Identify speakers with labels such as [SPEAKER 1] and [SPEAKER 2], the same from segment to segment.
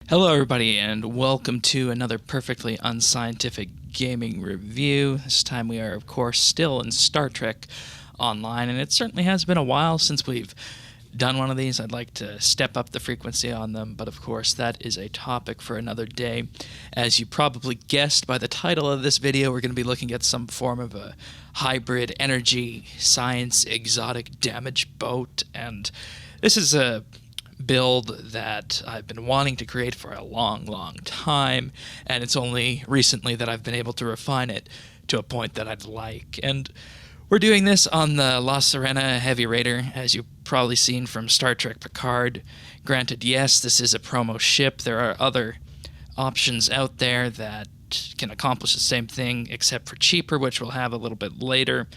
[SPEAKER 1] Hello everybody and welcome to another perfectly unscientific gaming review. This time we are of course still in Star Trek Online, and it certainly has been a while since we've done one of these. I'd like to step up the frequency on them, but of course that is a topic for another day. As you probably guessed by the title of this video, we're going to be looking at some form of a hybrid energy science exotic damage boat, and this is a build that I've been wanting to create for a long time, and it's only recently that I've been able to refine it to a point that I'd like. And we're doing this on the Sirena Heavy Raider, as you've probably seen from Star Trek Picard. Granted, yes, this is a promo ship. There are other options out there that can accomplish the same thing, except for cheaper, which we'll have a little bit later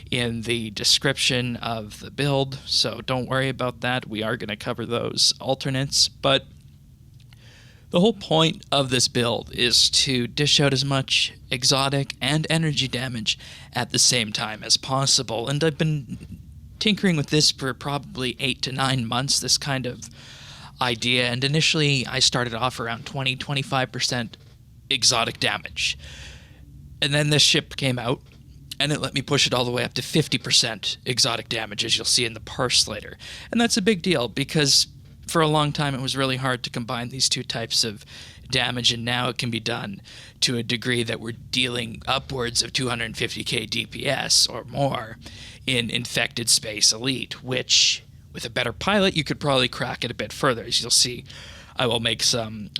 [SPEAKER 1] in the description of the build, so don't worry about that. We are going to cover those alternates, but the whole point of this build is to dish out as much exotic and energy damage at the same time as possible, and I've been tinkering with this for probably 8 to 9 months, this kind of idea, and initially I started off around 20-25% exotic damage, and then this ship came out and it let me push it all the way up to 50% exotic damage, as you'll see in the parse later. And that's a big deal because for a long time it was really hard to combine these two types of damage, and now it can be done to a degree that we're dealing upwards of 250k DPS or more in Infected Space Elite, which with a better pilot you could probably crack it a bit further. As you'll see, I will make some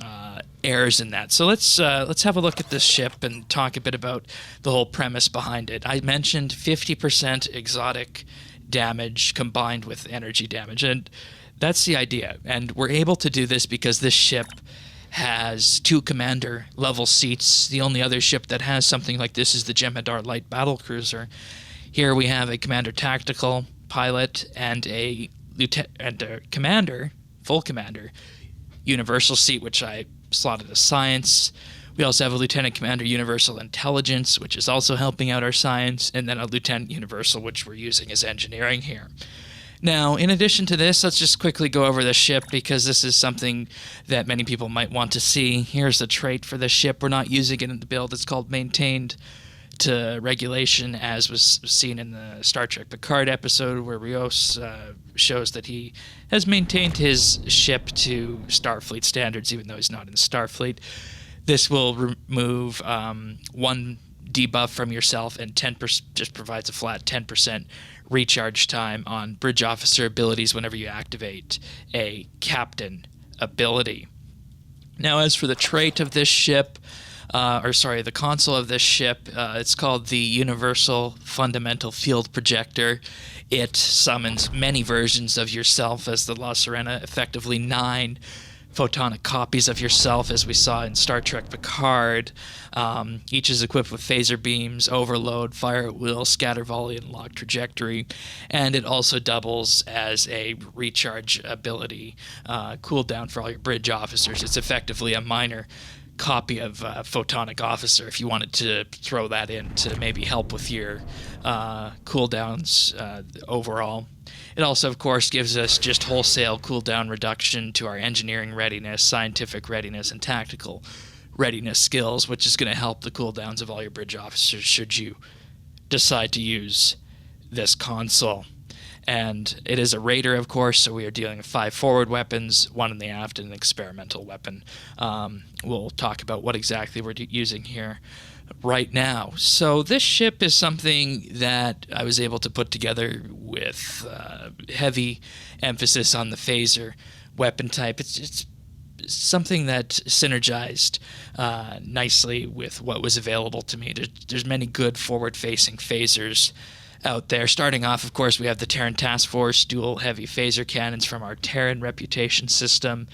[SPEAKER 1] errors in that. So let's have a look at this ship and talk a bit about the whole premise behind it. I mentioned 50% exotic damage combined with energy damage, and that's the idea. And we're able to do this because this ship has 2 commander level seats. The only other ship that has something like this is the Jem'Hadar light battlecruiser. Here we have a commander tactical pilot and a commander, full commander universal seat, which I slotted as science. We also have a lieutenant commander universal intelligence, which is also helping out our science, and then a lieutenant universal, which we're using as engineering here. Now, in addition to this, let's just quickly go over the ship because this is something that many people might want to see. Here's the trait for the ship. We're not using it in the build. It's called maintained to regulation, as was seen in the Star Trek Picard episode where Rios shows that he has maintained his ship to Starfleet standards even though he's not in Starfleet. This will remove 1 debuff from yourself, and 10% just provides a flat 10% recharge time on bridge officer abilities whenever you activate a captain ability. Now, as for the trait of this ship, the console of this ship, it's called the Universal Fundamental Field Projector. It summons many versions of yourself as the La Sirena, effectively 9 photonic copies of yourself, as we saw in Star Trek Picard. Each is equipped with phaser beams, overload, fire at will, scatter volley, and lock trajectory. And it also doubles as a recharge ability, cooldown for all your bridge officers. It's effectively a minor copy of Photonic Officer if you wanted to throw that in to maybe help with your cooldowns overall. It also, of course, gives us just wholesale cooldown reduction to our engineering readiness, scientific readiness, and tactical readiness skills, which is going to help the cooldowns of all your bridge officers should you decide to use this console. And it is a Raider, of course, so we are dealing with 5 forward weapons, 1 in the aft, and an experimental weapon. We'll talk about what exactly we're using here right now. So this ship is something that I was able to put together with heavy emphasis on the phaser weapon type. It's something that synergized nicely with what was available to me. There's many good forward-facing phasers out there. Starting off, of course, we have the Terran Task Force dual heavy phaser cannons from our Terran reputation system,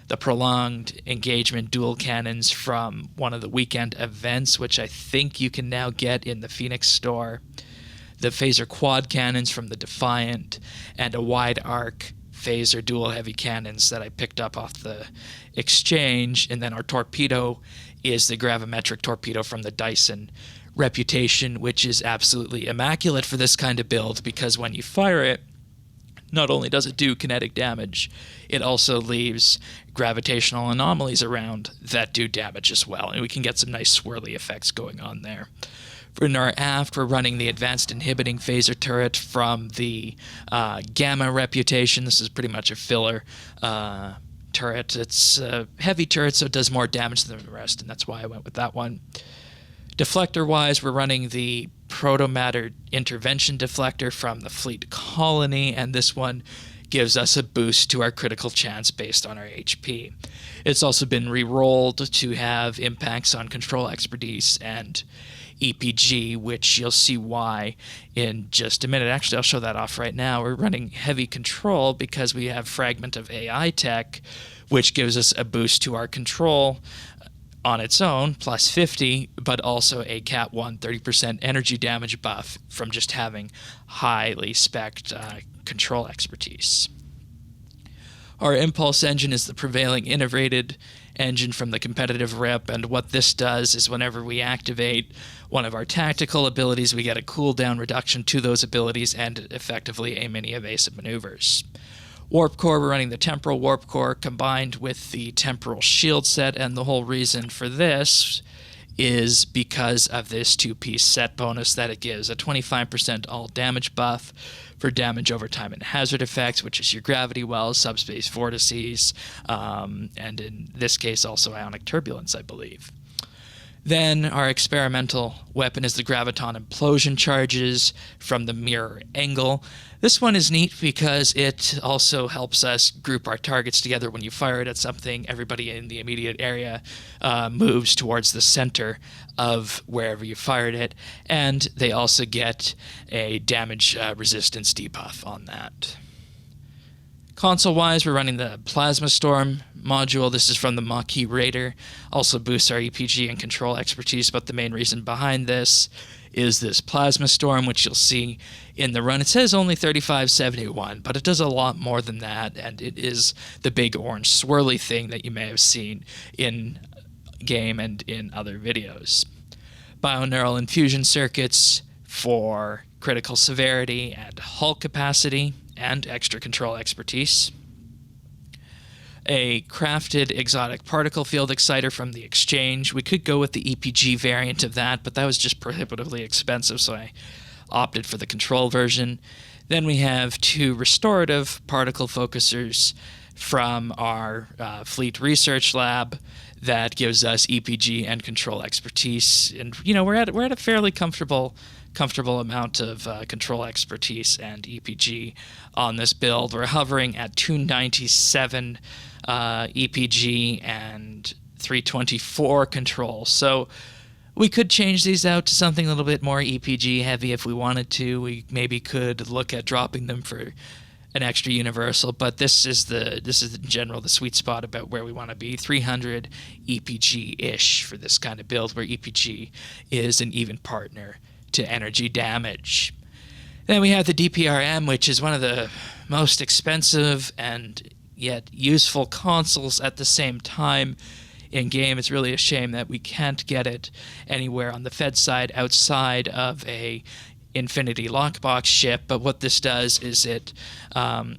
[SPEAKER 1] the prolonged engagement dual cannons from one of the weekend events, which I think you can now get in the Phoenix store, the phaser quad cannons from the Defiant, and a wide arc phaser dual heavy cannons that I picked up off the exchange. And then our torpedo is the gravimetric torpedo from the Dyson reputation, which is absolutely immaculate for this kind of build because when you fire it, not only does it do kinetic damage, it also leaves gravitational anomalies around that do damage as well, and we can get some nice swirly effects going on there. In our aft, we're running the Advanced Inhibiting Phaser Turret from the Gamma reputation. This is pretty much a filler turret. It's a heavy turret, so it does more damage than the rest, and that's why I went with that one. Deflector-wise, we're running the Protomatter Intervention Deflector from the Fleet Colony, and this one gives us a boost to our critical chance based on our HP. It's also been re-rolled to have impacts on Control Expertise and EPG, which you'll see why in just a minute. Actually, I'll show that off right now. We're running Heavy Control because we have Fragment of AI Tech, which gives us a boost to our control on its own, plus 50, but also a Cat 1 30% energy damage buff from just having highly spec'd control expertise. Our Impulse engine is the prevailing integrated engine from the competitive rip, and what this does is whenever we activate one of our tactical abilities, we get a cooldown reduction to those abilities and effectively a mini evasive maneuvers. Warp Core, we're running the Temporal Warp Core combined with the Temporal Shield set, and the whole reason for this is because of this two-piece set bonus that it gives, a 25% all damage buff for damage over time and hazard effects, which is your gravity wells, subspace vortices, and in this case also ionic turbulence, I believe. Then our experimental weapon is the Graviton Implosion Charges from the Mirror Angle. This one is neat because it also helps us group our targets together. When you fire it at something, everybody in the immediate area moves towards the center of wherever you fired it, and they also get a damage resistance debuff on that. Console-wise, we're running the Plasma Storm module. This is from the Heavy Raider. Also boosts our EPG and control expertise, but the main reason behind this is this Plasma Storm, which you'll see in the run. It says only 3571, but it does a lot more than that, and it is the big orange swirly thing that you may have seen in game and in other videos. Bioneural infusion circuits for critical severity and hull capacity and extra control expertise. A crafted exotic particle field exciter from the Exchange. We could go with the EPG variant of that, but that was just prohibitively expensive, so I opted for the control version. Then we have two restorative particle focusers from our Fleet Research Lab that gives us EPG and control expertise. And we're at a fairly comfortable amount of control expertise and EPG on this build. We're hovering at 297 EPG and 324 control. So we could change these out to something a little bit more EPG heavy if we wanted to. We maybe could look at dropping them for an extra universal, but this is in general the sweet spot about where we want to be. 300 EPG-ish for this kind of build, where EPG is an even partner to energy damage. Then we have the DPRM, which is one of the most expensive and yet useful consoles at the same time in game. It's really a shame that we can't get it anywhere on the Fed side outside of a Infinity Lockbox ship, but what this does is it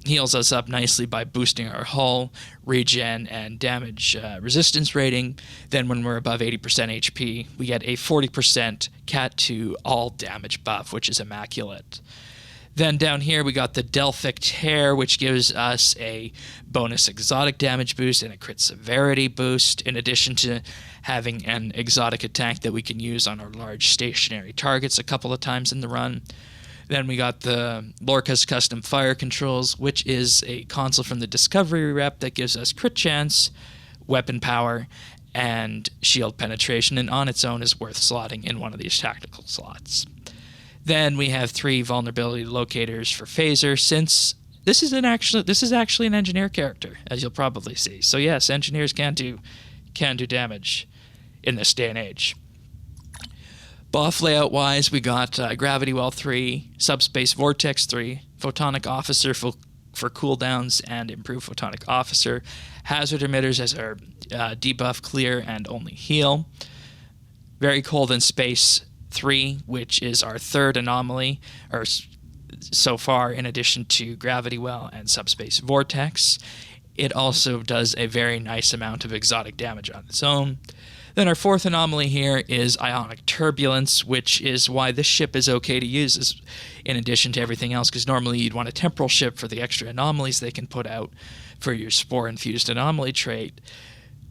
[SPEAKER 1] heals us up nicely by boosting our hull, regen, and damage resistance rating. Then when we're above 80% HP, we get a 40% Cat 2 all damage buff, which is immaculate. Then down here we got the Delphic Tear, which gives us a bonus exotic damage boost and a crit severity boost, in addition to having an exotic attack that we can use on our large stationary targets a couple of times in the run. Then we got the Lorca's Custom Fire Controls, which is a console from the Discovery rep that gives us crit chance, weapon power, and shield penetration, and on its own is worth slotting in one of these tactical slots. Then we have 3 vulnerability locators for Phaser, since this is actually an engineer character, as you'll probably see. So yes, engineers can do damage in this day and age. Buff layout-wise, we got Gravity Well 3, Subspace Vortex 3, Photonic Officer for cooldowns and Improved Photonic Officer, Hazard Emitters as our debuff, clear, and only heal, Very Cold in Space 3, which is our third anomaly, or so far, in addition to Gravity Well and Subspace Vortex, it also does a very nice amount of exotic damage on its own. Then our fourth anomaly here is Ionic Turbulence, which is why this ship is okay to use in addition to everything else, because normally you'd want a temporal ship for the extra anomalies they can put out for your Spore-Infused anomaly trait,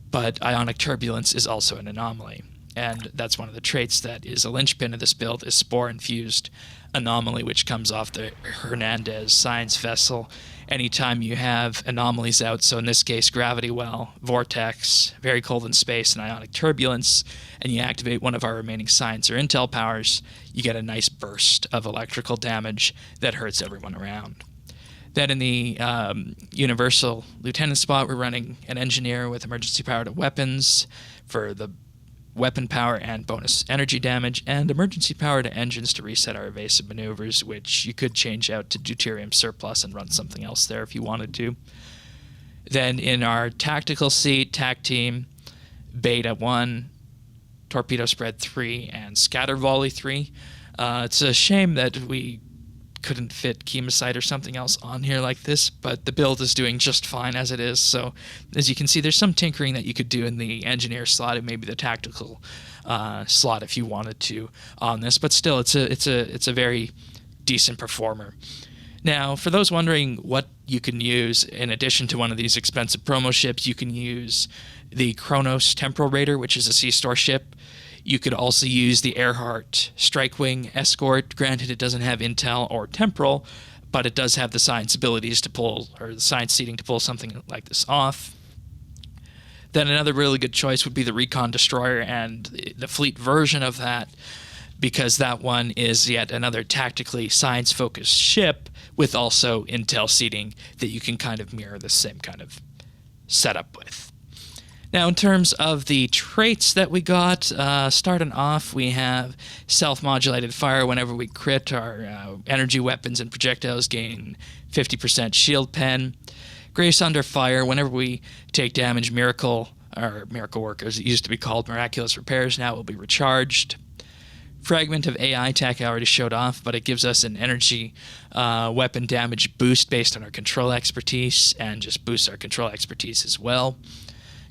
[SPEAKER 1] but Ionic Turbulence is also an anomaly. And that's one of the traits that is a linchpin of this build, is Spore-Infused Anomaly, which comes off the Hernandez Science Vessel. Anytime you have anomalies out, so in this case, Gravity Well, Vortex, Very Cold in Space, and Ionic Turbulence, and you activate one of our remaining Science or Intel powers, you get a nice burst of electrical damage that hurts everyone around. Then in the Universal Lieutenant spot, we're running an Engineer with emergency power to weapons for the weapon power and bonus energy damage, and emergency power to engines to reset our evasive maneuvers, which you could change out to deuterium surplus and run something else there if you wanted to. Then in our tactical seat, TAC team, Beta 1, Torpedo Spread 3, and Scatter Volley 3. It's a shame that we couldn't fit Chemosite or something else on here like this, but the build is doing just fine as it is. So as you can see, there's some tinkering that you could do in the engineer slot and maybe the tactical slot if you wanted to on this, but still it's a very decent performer. Now, for those wondering what you can use in addition to one of these expensive promo ships, you can use the Kronos Temporal Raider, which is a C-Store ship. You could also use the Earhart Strikewing Escort. Granted, it doesn't have Intel or Temporal, but it does have the science abilities to pull, or the science seating to pull something like this off. Then another really good choice would be the Recon Destroyer and the fleet version of that, because that one is yet another tactically science-focused ship with also Intel seating that you can kind of mirror the same kind of setup with. Now, in terms of the traits that we got, starting off, we have self-modulated fire. Whenever we crit, our energy weapons and projectiles gain 50% shield pen. Grace under fire. Whenever we take damage, Miracle Work, as it used to be called, Miraculous Repairs, now will be recharged. Fragment of AI tech I already showed off, but it gives us an energy weapon damage boost based on our control expertise, and just boosts our control expertise as well.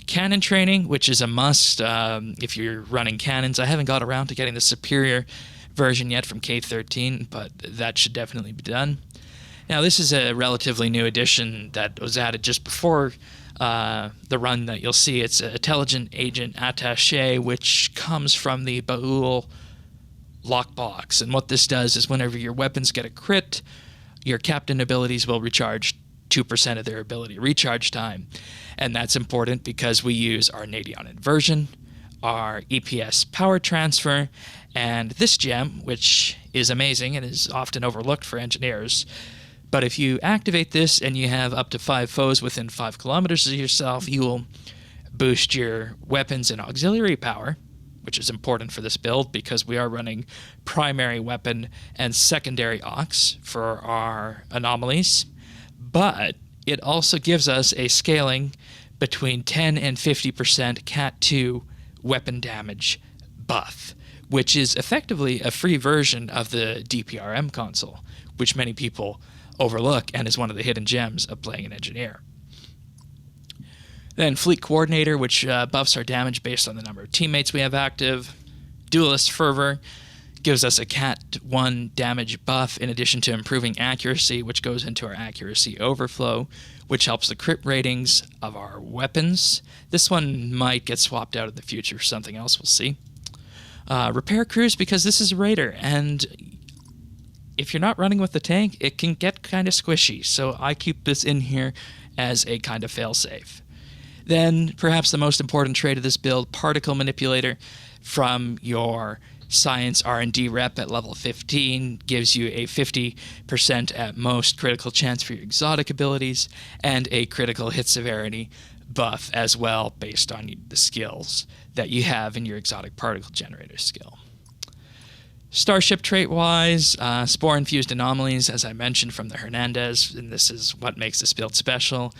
[SPEAKER 1] Cannon training, which is a must if you're running cannons. I haven't got around to getting the superior version yet from K13, but that should definitely be done. Now, this is a relatively new addition that was added just before the run that you'll see. It's an Intelligent Agent Attaché, which comes from the Baul lockbox. And what this does is whenever your weapons get a crit, your captain abilities will recharge 2% of their ability recharge time. And that's important because we use our Nadion Inversion, our EPS Power Transfer, and this gem, which is amazing and is often overlooked for engineers. But if you activate this and you have up to 5 foes within 5 kilometers of yourself, you will boost your weapons and auxiliary power, which is important for this build because we are running primary weapon and secondary aux for our anomalies. But it also gives us a scaling between 10 and 50% Cat 2 weapon damage buff, which is effectively a free version of the DPRM console, which many people overlook and is one of the hidden gems of playing an engineer. Then Fleet Coordinator, which buffs our damage based on the number of teammates we have active. Duelist Fervor gives us a Cat 1 damage buff in addition to improving accuracy, which goes into our accuracy overflow, which helps the crit ratings of our weapons. This one might get swapped out in the future for something else, we'll see. Repair Crews, because this is a Raider, and if you're not running with the tank, it can get kind of squishy, so I keep this in here as a kind of failsafe. Then, perhaps the most important trait of this build, Particle Manipulator, from your Science R&D rep at level 15 gives you a 50% at most critical chance for your exotic abilities and a critical hit severity buff as well based on the skills that you have in your exotic particle generator skill. Starship trait-wise, Spore-Infused Anomalies, as I mentioned, from the Hernandez, and this is what makes this build special.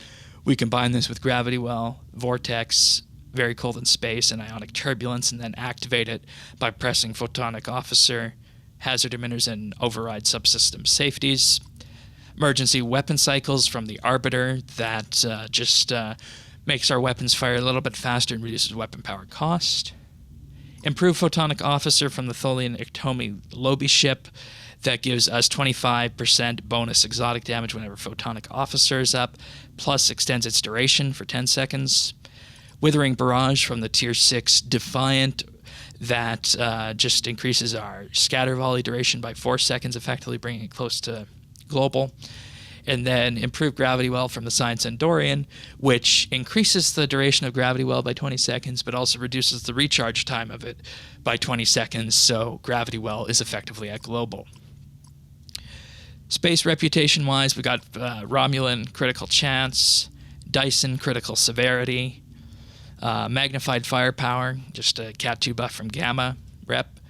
[SPEAKER 1] We combine this with Gravity Well, Vortex, Very Cold in Space, and Ionic Turbulence, and then activate it by pressing Photonic Officer hazard emitters and override subsystem safeties. Emergency weapon cycles from the Arbiter that just makes our weapons fire a little bit faster and reduces weapon power cost. Improved Photonic Officer from the Tholian Itomi Lobi ship that gives us 25% bonus exotic damage whenever Photonic Officer is up, plus extends its duration for 10 seconds. Withering Barrage from the Tier 6 Defiant that just increases our scatter volley duration by 4 seconds, effectively bringing it close to global. And then Improved Gravity Well from the Science Endorian, which increases the duration of Gravity Well by 20 seconds, but also reduces the recharge time of it by 20 seconds, so Gravity Well is effectively at global. Space reputation-wise, we got Romulan Critical Chance, Dyson Critical Severity, Magnified Firepower, just a Cat 2 buff from Gamma rep.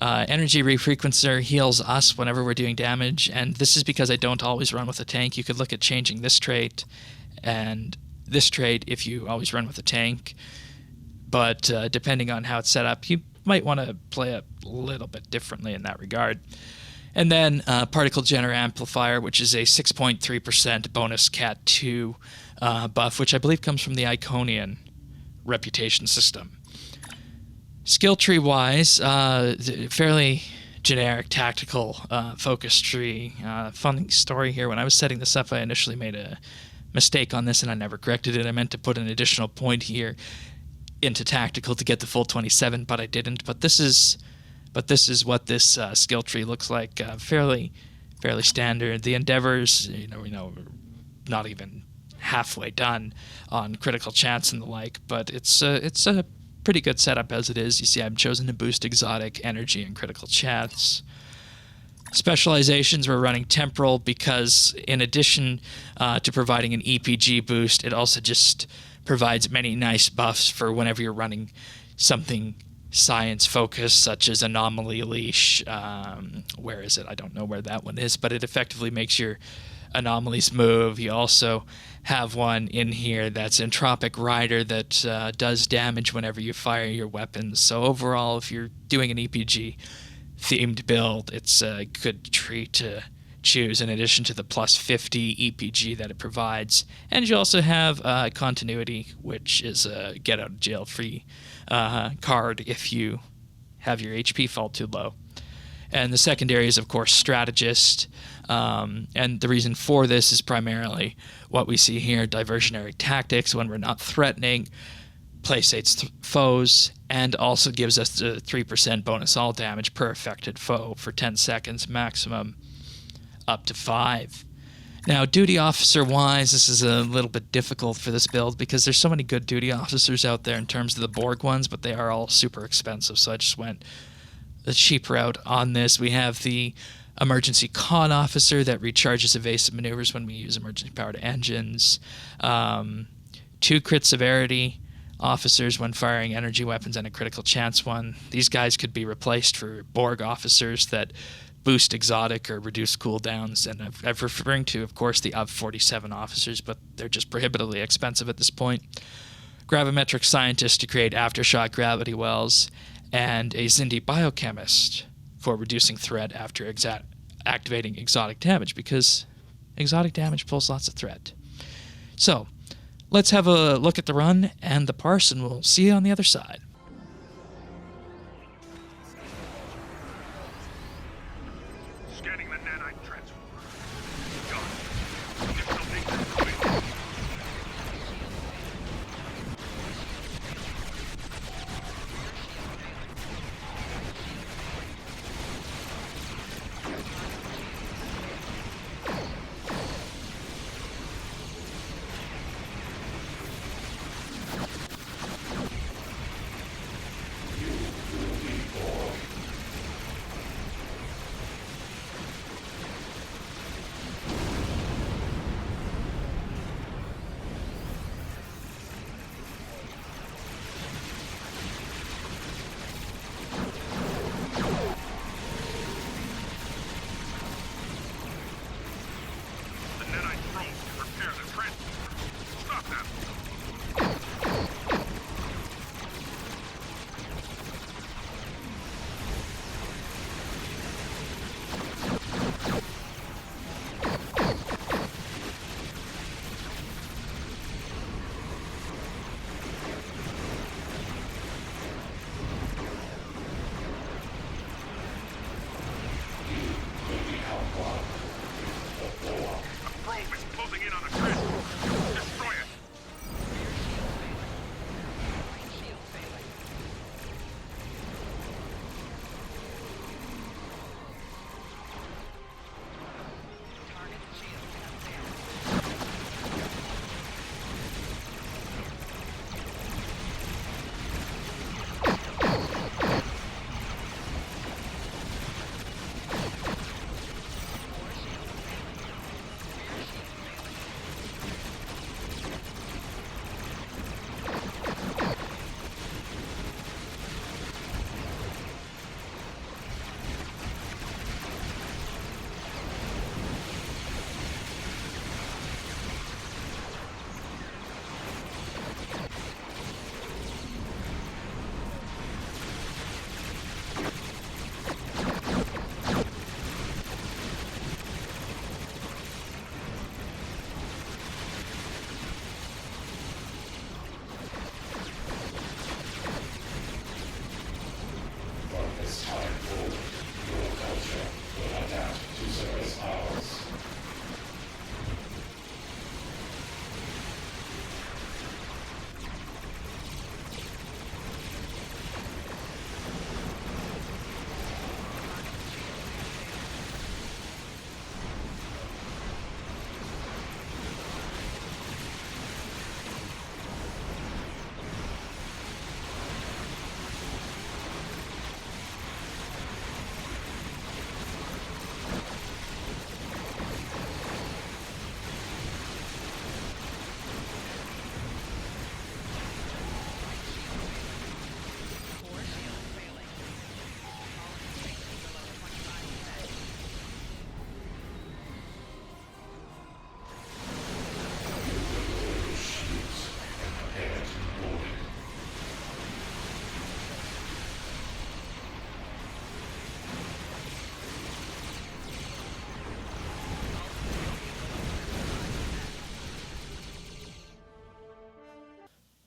[SPEAKER 1] Energy Refrequencer heals us whenever we're doing damage, and this is because I don't always run with a tank. You could look at changing this trait and this trait if you always run with a tank, but depending on how it's set up, you might want to play a little bit differently in that regard. And then Particle Generator Amplifier, which is a 6.3% bonus Cat 2 buff, which I believe comes from the Iconian reputation system. Skill tree-wise, fairly generic tactical focus tree. Funny story here, when I was setting this up, I initially made a mistake on this and I never corrected it. I meant to put an additional point here into tactical to get the full 27, but I didn't. But this is what this skill tree looks like. Fairly standard. The endeavors, not even halfway done on critical chance and the like, but it's a pretty good setup as it is. You see, I've chosen to boost exotic, energy, and critical chance. Specializations, we're running temporal because in addition to providing an EPG boost, it also just provides many nice buffs for whenever you're running something science focused, such as Anomaly Leash. Where is it? I don't know where that one is, but it effectively makes your anomalies move. You also have one in here that's Entropic Rider that does damage whenever you fire your weapons. So overall, if you're doing an EPG themed build, it's a good tree to choose in addition to the plus 50 EPG that it provides. And you also have Continuity, which is a get out of jail free card if you have your HP fall too low. And the secondary is, of course, Strategist. And the reason for this is primarily what we see here, diversionary tactics when we're not threatening, placates foes, and also gives us the 3% bonus all damage per affected foe for 10 seconds maximum, up to 5. Now, duty officer-wise, this is a little bit difficult for this build because there's so many good duty officers out there in terms of the Borg ones, but they are all super expensive, so I just went the cheap route on this. We have the emergency con officer that recharges evasive maneuvers when we use emergency powered engines. 2 crit severity officers when firing energy weapons and a critical chance one. These guys could be replaced for Borg officers that boost exotic or reduce cooldowns, and I'm referring to, of course, the UV-47 officers, but they're just prohibitively expensive at this point. Gravimetric scientist to create aftershock gravity wells, and a Xindi biochemist for reducing threat after activating exotic damage, because exotic damage pulls lots of threat. So, let's have a look at the run and the parse, and we'll see you on the other side.
[SPEAKER 2] Scanning the nanite transformer. Done. Additional data coming.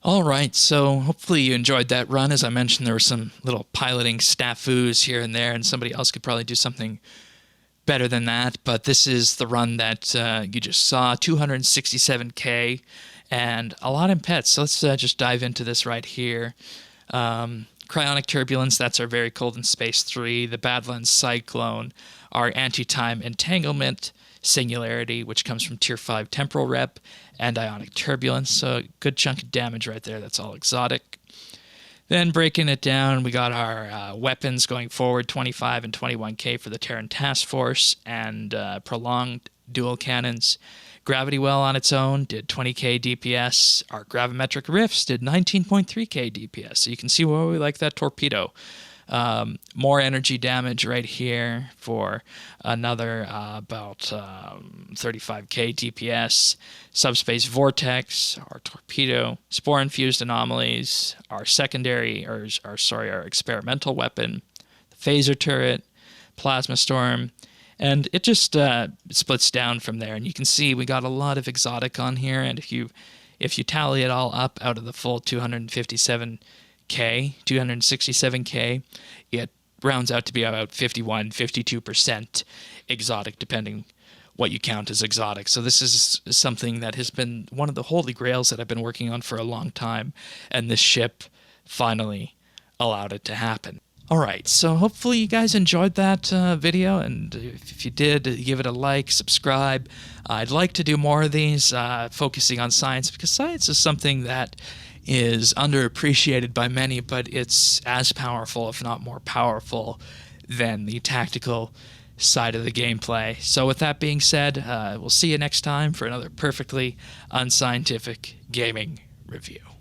[SPEAKER 1] All right, so hopefully you enjoyed that run. As I mentioned, there were some little piloting snafus here and there, and somebody else could probably do something better than that. But this is the run that you just saw, 267K, and a lot in pets. So let's just dive into this right here. Cryonic Turbulence, that's our Very Cold in Space 3. The Badlands Cyclone, our Anti-Time Entanglement, Singularity, which comes from Tier 5 Temporal Rep, and Ionic Turbulence. So a good chunk of damage right there. That's all exotic. Then breaking it down, we got our weapons going forward, 25 and 21K for the Terran Task Force, and prolonged dual cannons. Gravity Well on its own did 20k DPS. Our Gravimetric Rifts did 19.3k DPS. So you can see why we like that torpedo. More energy damage right here for another about 35k DPS. Subspace Vortex, our torpedo, Spore-Infused Anomalies, our our experimental weapon, the phaser turret, plasma storm, and it just splits down from there. And you can see we got a lot of exotic on here, and if you tally it all up out of the full 267k, it rounds out to be about 51-52% exotic, depending what you count as exotic. So this is something that has been one of the holy grails that I've been working on for a long time, and this ship finally allowed it to happen. All right, so hopefully you guys enjoyed that video, and if you did, give it a like, subscribe. I'd like to do more of these, focusing on science, because science is something that is underappreciated by many, but it's as powerful, if not more powerful, than the tactical side of the gameplay. So with that being said, we'll see you next time for another perfectly unscientific gaming review.